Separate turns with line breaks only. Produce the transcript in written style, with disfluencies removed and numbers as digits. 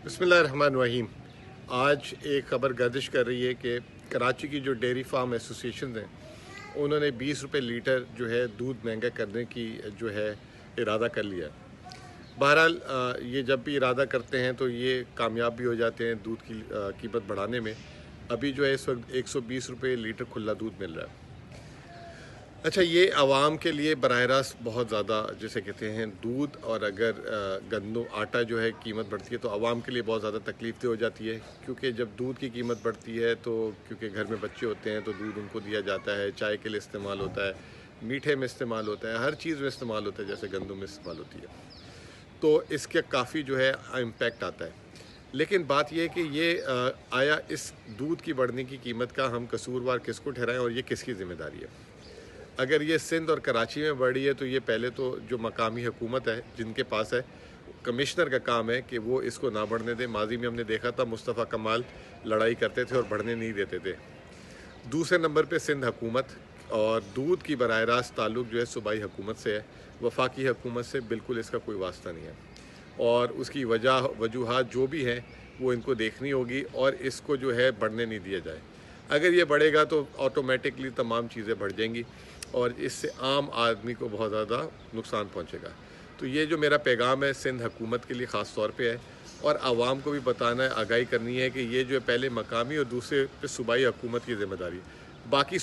बिस्मिल्लाहिर्रहमानिर्रहीम। आज एक ख़बर गर्दिश कर रही है कि कराची की जो डेयरी फार्म एसोसिएशन हैं उन्होंने 20 रुपये लीटर जो है दूध महंगा करने की जो है इरादा कर लिया है। बहरहाल ये जब भी इरादा करते हैं तो ये कामयाब भी हो जाते हैं दूध की कीमत बढ़ाने में। अभी जो है इस वक्त 120 रुपये लीटर खुला दूध मिल रहा है। अच्छा, ये आवाम के लिए बराह रास्त बहुत ज़्यादा जैसे कहते हैं दूध और अगर गंदम आटा जो है कीमत बढ़ती है तो आवाम के लिए बहुत ज़्यादा तकलीफ हो जाती है, क्योंकि जब दूध की कीमत बढ़ती है तो क्योंकि घर में बच्चे होते हैं तो दूध उनको दिया जाता है, चाय के लिए इस्तेमाल होता है, मीठे में इस्तेमाल होता है, हर चीज़ में इस्तेमाल होता है, जैसे गंदम में इस्तेमाल होती है। तो इसका काफ़ी जो है इम्पेक्ट आता है। लेकिन बात यह है कि ये आया इस दूध की बढ़ने की कीमत का हम कसूरवार किसको ठहराएं और ये किसकी ज़िम्मेदारी है। अगर ये सिंध और कराची में बढ़ी है तो ये पहले तो जो मकामी हुकूमत है जिनके पास है, कमिश्नर का काम है कि वो इसको ना बढ़ने दें। माजी में हमने देखा था मुस्तफ़ा कमाल लड़ाई करते थे और बढ़ने नहीं देते थे। दूसरे नंबर पे सिंध हुकूमत, और दूध की बराह रास्त ताल्लुक़ जो है सूबाई हुकूमत से है, वफाकी हुकूमत से बिल्कुल इसका कोई वास्ता नहीं है। और उसकी वजूहात जो भी हैं वो इनको देखनी होगी और इसको जो है बढ़ने नहीं दिया जाए। अगर ये बढ़ेगा तो ऑटोमेटिकली तमाम चीज़ें बढ़ जाएंगी और इससे आम आदमी को बहुत ज़्यादा नुकसान पहुंचेगा। तो ये जो मेरा पैगाम है सिंध हुकूमत के लिए ख़ास तौर पे है, और आवाम को भी बताना है, आगाही करनी है कि ये जो है पहले मकामी और दूसरे पे सूबाई हुकूमत की ज़िम्मेदारी है। बाकी